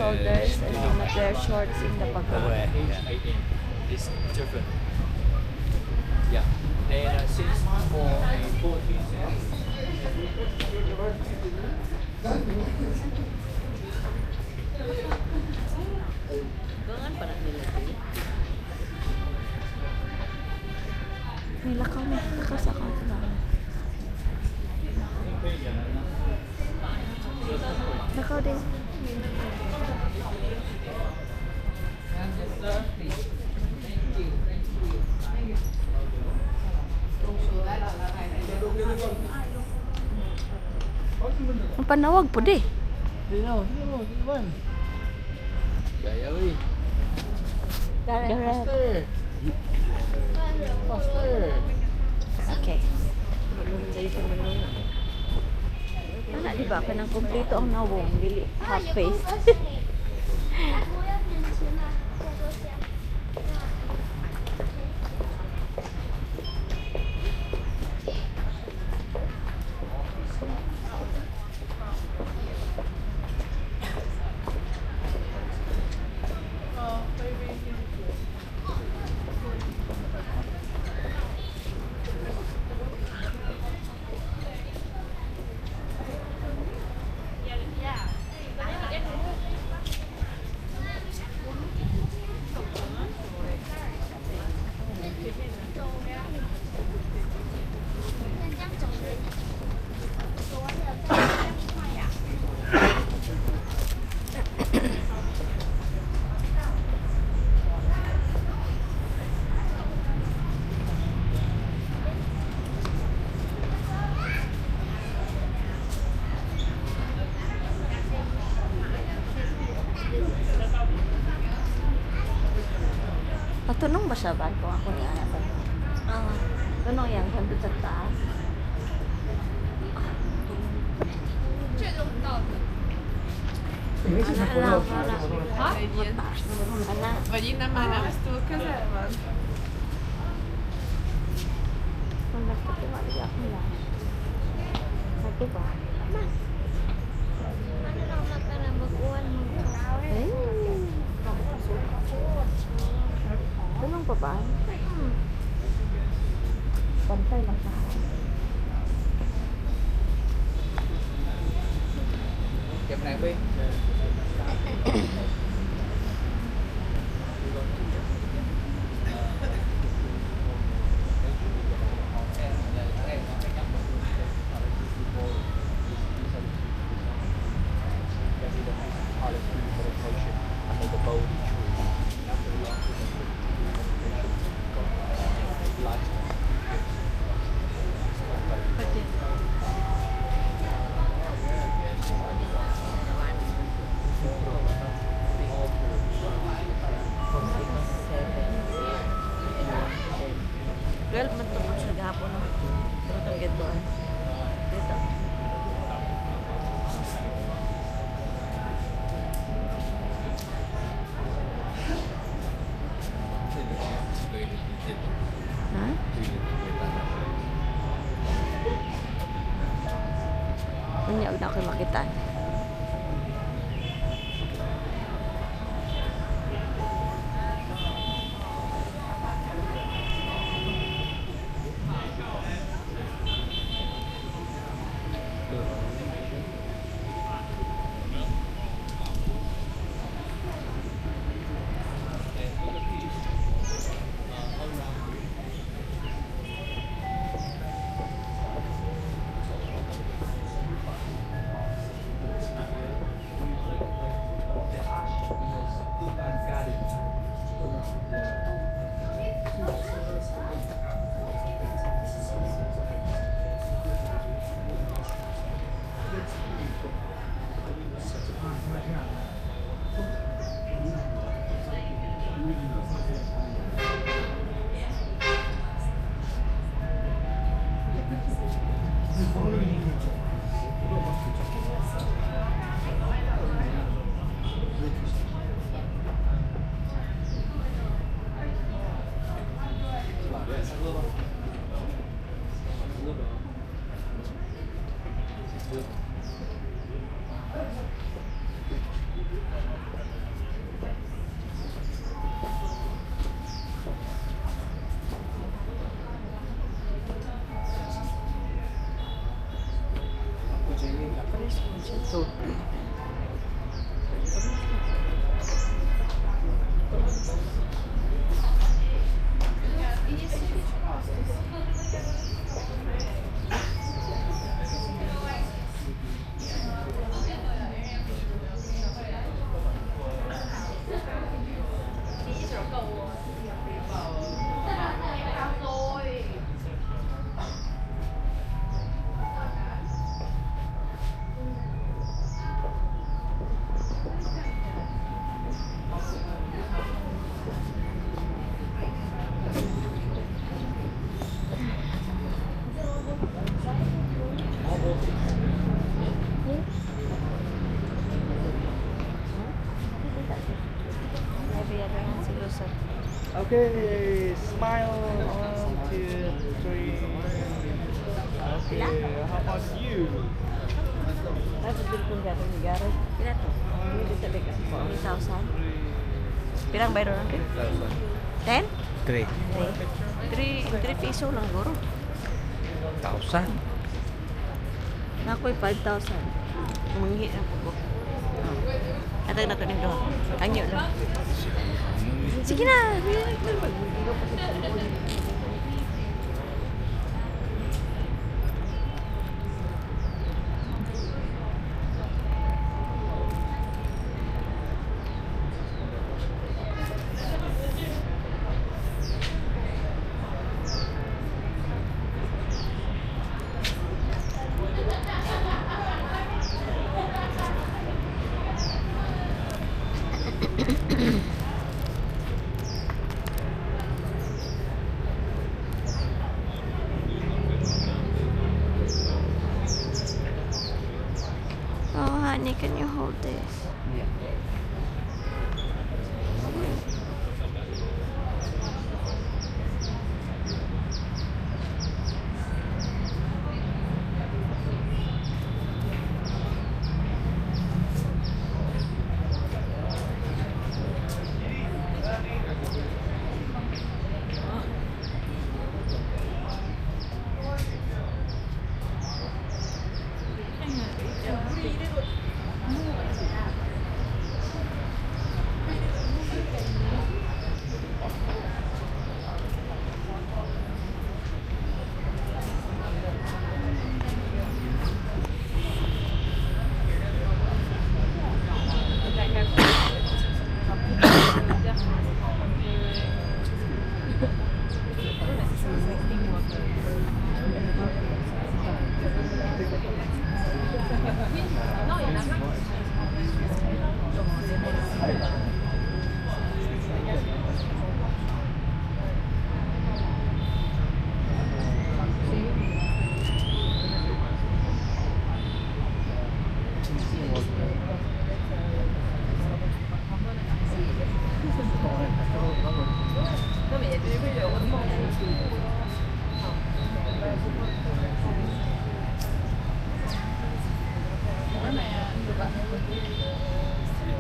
shoulders and do not wear shorts in the pagoda. It's different. Yeah. And since for a 14 cents. May lakaw sa kanila. Lakaw din. Ang panawag po di. Sino? Gaya oi. Faster. Okay. Wala di ba? Kanang kompleto ang nawong. Dili half face. Tunong ba siya ba? Kung ako ni anak ba? Tunong yan, kanto sa taas. Vagy innen már nem, ez túl közel van? Tunong pa ba? Pantay lang siya. Kẹp này đi. Well, matapos sa gahapon no. Itong gito. Dito. Ha? Kanya na ako makita. So okay, smile. 1, 2, 3. Okay, how about you? Dapat din kung gano'n ni Gareth. Pila to? Hindi sa bigas po. 3,000. Pirang bayro lang din? 10? 3. 3 piso lang guro. 1,000. Nako'y 5,000. Manghi na po ko. Atag na to nito. Kanyo lang. Sige na! Oh, honey, can you hold this? Yeah.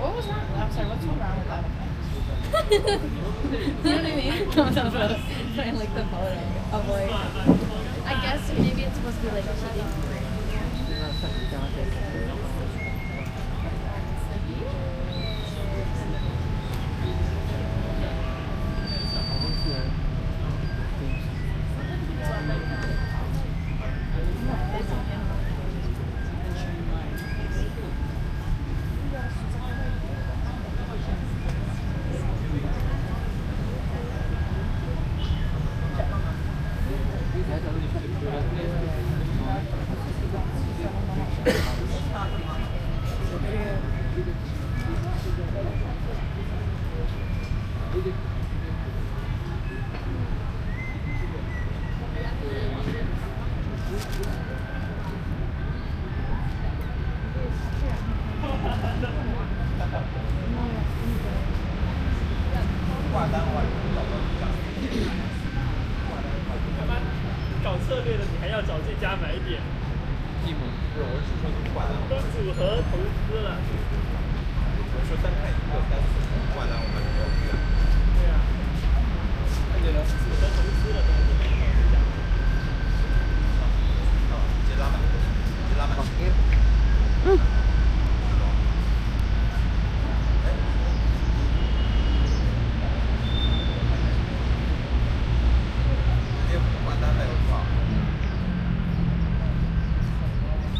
What was wrong? I'm sorry, what's wrong with that? You know what I mean? Trying like the photo. Avoid. I guess maybe it's supposed to be like cheating.